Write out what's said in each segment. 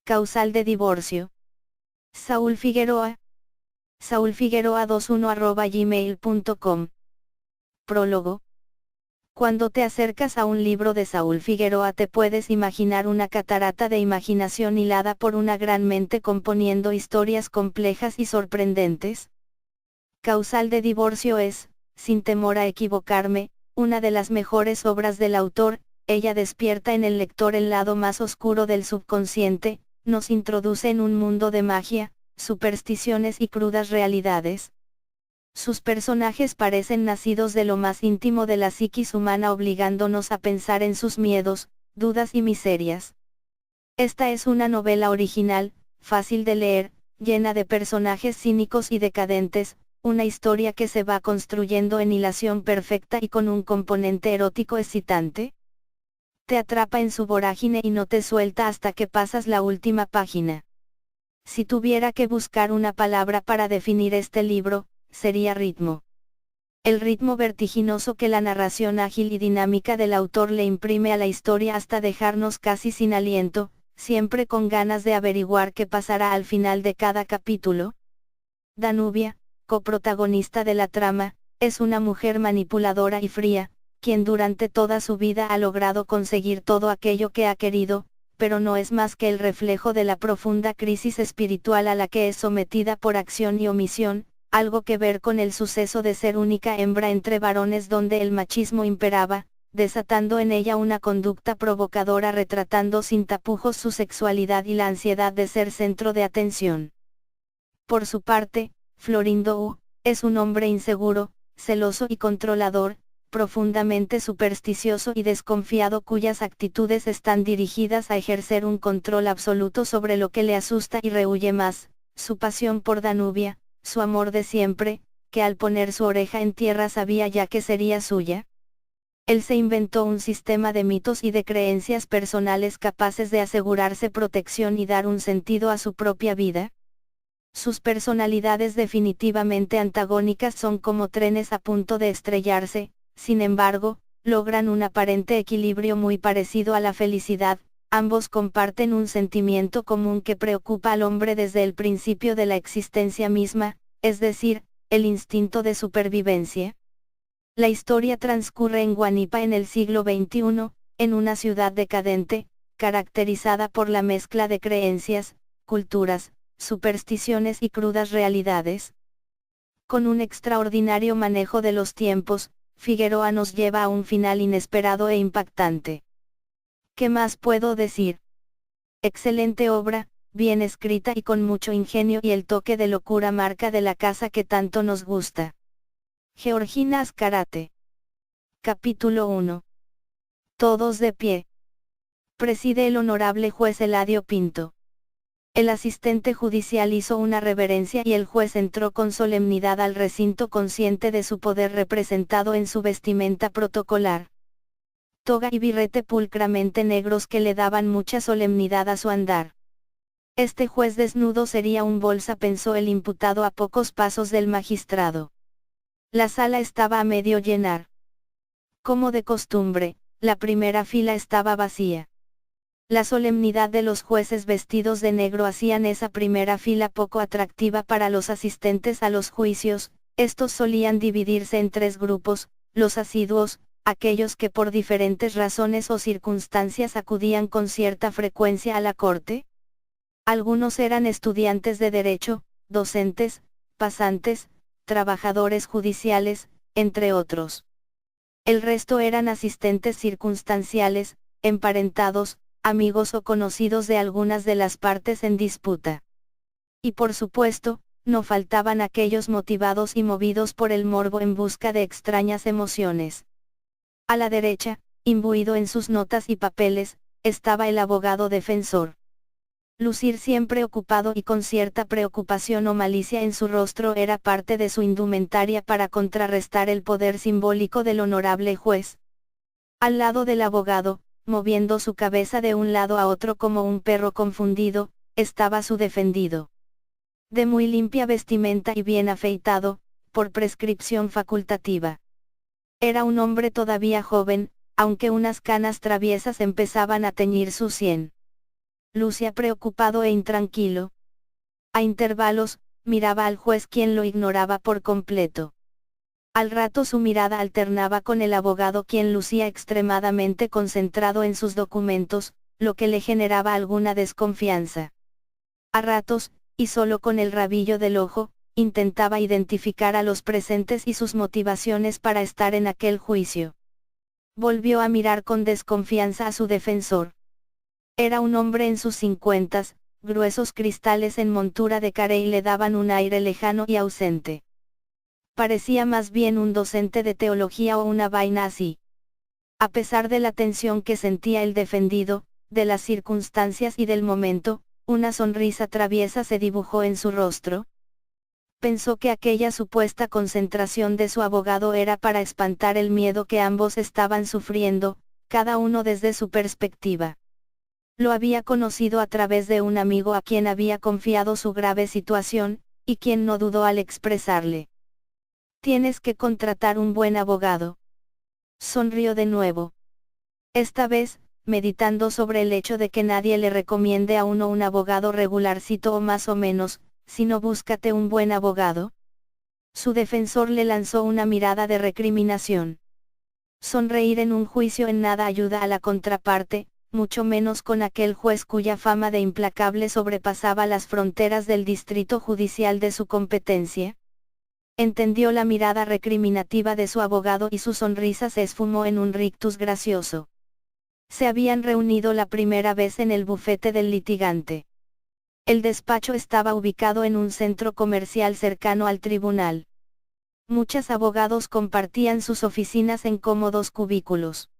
Causal de divorcio. Saúl Figueroa. saulfigueroa21@gmail.com. Prólogo. Cuando te acercas a un libro de Saúl Figueroa te puedes imaginar una catarata de imaginación hilada por una gran mente componiendo historias complejas y sorprendentes. Causal de divorcio es, sin temor a equivocarme, una de las mejores obras del autor. Ella despierta en el lector el lado más oscuro del subconsciente, nos introduce en un mundo de magia, supersticiones y crudas realidades. Sus personajes parecen nacidos de lo más íntimo de la psiquis humana obligándonos a pensar en sus miedos, dudas y miserias. Esta es una novela original, fácil de leer, llena de personajes cínicos y decadentes, una historia que se va construyendo en hilación perfecta y con un componente erótico excitante. Te atrapa en su vorágine y no te suelta hasta que pasas la última página. Si tuviera que buscar una palabra para definir este libro, sería ritmo. El ritmo vertiginoso que la narración ágil y dinámica del autor le imprime a la historia hasta dejarnos casi sin aliento, siempre con ganas de averiguar qué pasará al final de cada capítulo. Danubia, coprotagonista de la trama, es una mujer manipuladora y fría, quien durante toda su vida ha logrado conseguir todo aquello que ha querido, pero no es más que el reflejo de la profunda crisis espiritual a la que es sometida por acción y omisión, algo que ver con el suceso de ser única hembra entre varones donde el machismo imperaba, desatando en ella una conducta provocadora retratando sin tapujos su sexualidad y la ansiedad de ser centro de atención. Por su parte, Florindo U. es un hombre inseguro, celoso y controlador, profundamente supersticioso y desconfiado cuyas actitudes están dirigidas a ejercer un control absoluto sobre lo que le asusta y rehúye más, su pasión por Danubia, su amor de siempre, que al poner su oreja en tierra sabía ya que sería suya. Él se inventó un sistema de mitos y de creencias personales capaces de asegurarse protección y dar un sentido a su propia vida. Sus personalidades definitivamente antagónicas son como trenes a punto de estrellarse, sin embargo, logran un aparente equilibrio muy parecido a la felicidad. Ambos comparten un sentimiento común que preocupa al hombre desde el principio de la existencia misma, es decir, el instinto de supervivencia. La historia transcurre en Guanipa en el siglo XXI, en una ciudad decadente, caracterizada por la mezcla de creencias, culturas, supersticiones y crudas realidades. Con un extraordinario manejo de los tiempos, Figueroa nos lleva a un final inesperado e impactante. ¿Qué más puedo decir? Excelente obra, bien escrita y con mucho ingenio y el toque de locura marca de la casa que tanto nos gusta. Georgina Azcárate. Capítulo 1. Todos de pie. Preside el honorable juez Eladio Pinto. El asistente judicial hizo una reverencia y el juez entró con solemnidad al recinto consciente de su poder representado en su vestimenta protocolar. Toga y birrete pulcramente negros que le daban mucha solemnidad a su andar. Este juez desnudo sería un bolsa, pensó el imputado a pocos pasos del magistrado. La sala estaba a medio llenar. Como de costumbre, la primera fila estaba vacía. La solemnidad de los jueces vestidos de negro hacían esa primera fila poco atractiva para los asistentes a los juicios. Estos solían dividirse en tres grupos: los asiduos, aquellos que por diferentes razones o circunstancias acudían con cierta frecuencia a la corte. Algunos eran estudiantes de derecho, docentes, pasantes, trabajadores judiciales, entre otros. El resto eran asistentes circunstanciales, emparentados, amigos o conocidos de algunas de las partes en disputa. Y por supuesto, no faltaban aquellos motivados y movidos por el morbo en busca de extrañas emociones. A la derecha, imbuido en sus notas y papeles, estaba el abogado defensor. Lucir siempre ocupado y con cierta preocupación o malicia en su rostro era parte de su indumentaria para contrarrestar el poder simbólico del honorable juez. Al lado del abogado, moviendo su cabeza de un lado a otro como un perro confundido, estaba su defendido. De muy limpia vestimenta y bien afeitado, por prescripción facultativa. Era un hombre todavía joven, aunque unas canas traviesas empezaban a teñir su sien. lucía preocupado e intranquilo. A intervalos, miraba al juez, quien lo ignoraba por completo. Al rato su mirada alternaba con el abogado, quien lucía extremadamente concentrado en sus documentos, lo que le generaba alguna desconfianza. A ratos, y solo con el rabillo del ojo, intentaba identificar a los presentes y sus motivaciones para estar en aquel juicio. Volvió a mirar con desconfianza a su defensor. Era un hombre en sus 50, gruesos cristales en montura de carey le daban un aire lejano y ausente. Parecía más bien un docente de teología o una vaina así. A pesar de la tensión que sentía el defendido, de las circunstancias y del momento, una sonrisa traviesa se dibujó en su rostro. Pensó que aquella supuesta concentración de su abogado era para espantar el miedo que ambos estaban sufriendo, cada uno desde su perspectiva. Lo había conocido a través de un amigo a quien había confiado su grave situación, y quien no dudó al expresarle: «Tienes que contratar un buen abogado». Sonrió de nuevo. Esta vez, meditando sobre el hecho de que nadie le recomiende a uno un abogado regularcito o más o menos, sino búscate un buen abogado. Su defensor le lanzó una mirada de recriminación. Sonreír en un juicio en nada ayuda a la contraparte, mucho menos con aquel juez cuya fama de implacable sobrepasaba las fronteras del distrito judicial de su competencia. Entendió la mirada recriminativa de su abogado y su sonrisa se esfumó en un rictus gracioso. Se habían reunido la primera vez en el bufete del litigante. El despacho estaba ubicado en un centro comercial cercano al tribunal. Muchos abogados compartían sus oficinas en cómodos cubículos.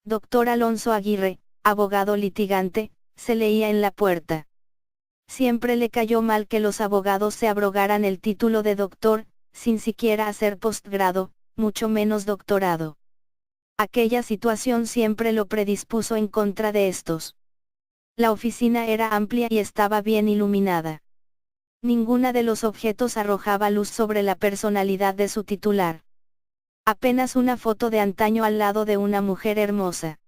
Dr. Alonso Aguirre, abogado litigante, se leía en la puerta. Siempre le cayó mal que los abogados se abrogaran el título de doctor, sin siquiera hacer postgrado, mucho menos doctorado. Aquella situación siempre lo predispuso en contra de estos. La oficina era amplia y estaba bien iluminada. Ninguna de los objetos arrojaba luz sobre la personalidad de su titular. Apenas una foto de antaño al lado de una mujer hermosa.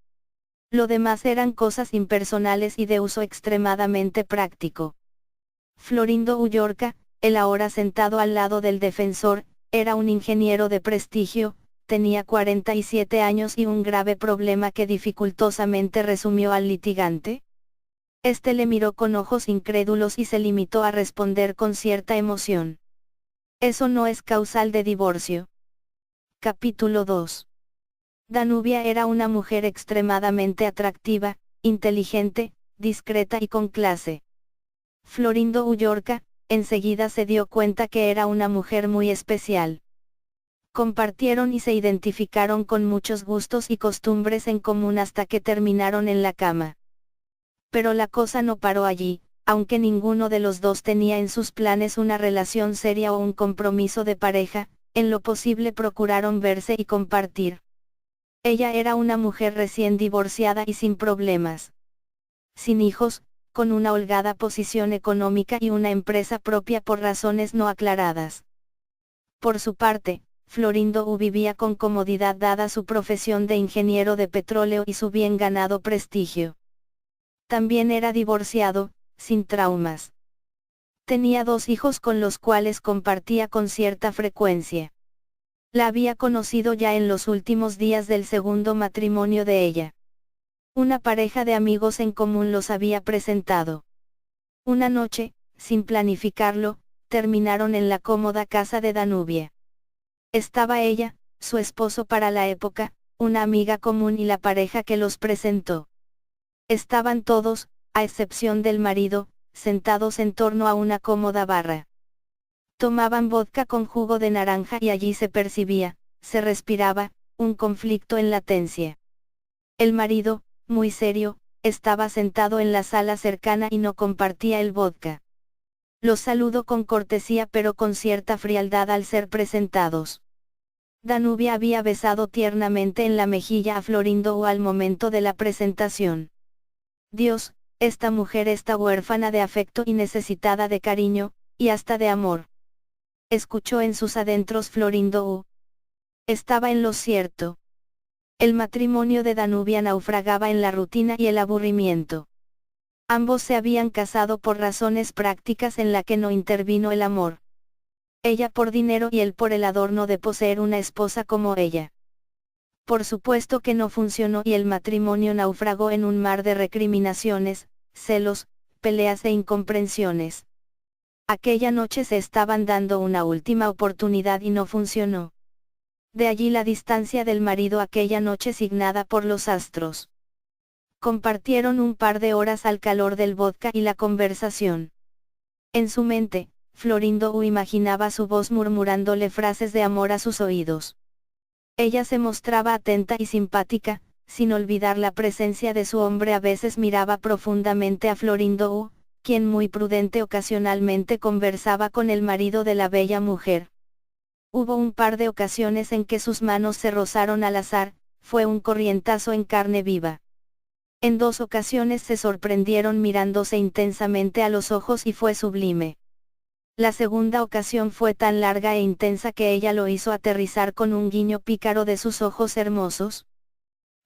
Lo demás eran cosas impersonales y de uso extremadamente práctico. Florindo Ullorca, el ahora sentado al lado del defensor, era un ingeniero de prestigio, tenía 47 años y un grave problema que dificultosamente resumió al litigante. Este le miró con ojos incrédulos y se limitó a responder con cierta emoción: «Eso no es causal de divorcio». Capítulo 2. Danubia era una mujer extremadamente atractiva, inteligente, discreta y con clase. Florindo Ullorca, enseguida se dio cuenta que era una mujer muy especial. Compartieron y se identificaron con muchos gustos y costumbres en común hasta que terminaron en la cama. Pero la cosa no paró allí, aunque ninguno de los dos tenía en sus planes una relación seria o un compromiso de pareja, en lo posible procuraron verse y compartir. Ella era una mujer recién divorciada y sin problemas. Sin hijos, con una holgada posición económica y una empresa propia por razones no aclaradas. Por su parte, Florindo vivía con comodidad dada su profesión de ingeniero de petróleo y su bien ganado prestigio. También era divorciado, sin traumas. Tenía 2 hijos con los cuales compartía con cierta frecuencia. La había conocido ya en los últimos días del segundo matrimonio de ella. Una pareja de amigos en común los había presentado. Una noche, sin planificarlo, terminaron en la cómoda casa de Danubia. Estaba ella, su esposo para la época, una amiga común y la pareja que los presentó. Estaban todos, a excepción del marido, sentados en torno a una cómoda barra. Tomaban vodka con jugo de naranja y allí se percibía, se respiraba, un conflicto en latencia. El marido, muy serio, estaba sentado en la sala cercana y no compartía el vodka. Los saludó con cortesía pero con cierta frialdad al ser presentados. Danubia había besado tiernamente en la mejilla a Florindo al momento de la presentación. Dios, esta mujer está huérfana de afecto y necesitada de cariño, y hasta de amor. Escuchó en sus adentros Florindo. Estaba en lo cierto. El matrimonio de Danubia naufragaba en la rutina y el aburrimiento. Ambos se habían casado por razones prácticas en la que no intervino el amor. Ella por dinero y él por el adorno de poseer una esposa como ella. Por supuesto que no funcionó y el matrimonio naufragó en un mar de recriminaciones, celos, peleas e incomprensiones. Aquella noche se estaban dando una última oportunidad y no funcionó. De allí la distancia del marido aquella noche signada por los astros. Compartieron un par de horas al calor del vodka y la conversación. En su mente, Florindo imaginaba su voz murmurándole frases de amor a sus oídos. Ella se mostraba atenta y simpática, sin olvidar la presencia de su hombre. A veces miraba profundamente a Florindo, quien muy prudente ocasionalmente conversaba con el marido de la bella mujer. Hubo un par de ocasiones en que sus manos se rozaron al azar, fue un corrientazo en carne viva. En 2 ocasiones se sorprendieron mirándose intensamente a los ojos y fue sublime. La segunda ocasión fue tan larga e intensa que ella lo hizo aterrizar con un guiño pícaro de sus ojos hermosos.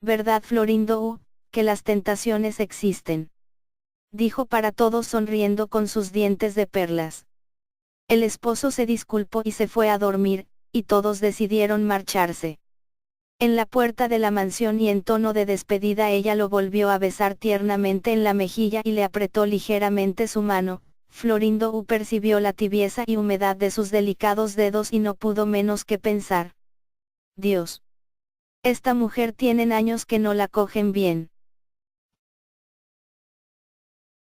¿Verdad, Florindo, que las tentaciones existen?, dijo para todos sonriendo con sus dientes de perlas. El esposo se disculpó y se fue a dormir, y todos decidieron marcharse. En la puerta de la mansión y en tono de despedida ella lo volvió a besar tiernamente en la mejilla y le apretó ligeramente su mano. Florindo percibió la tibieza y humedad de sus delicados dedos y no pudo menos que pensar: Dios. Esta mujer tienen años que no la cogen bien.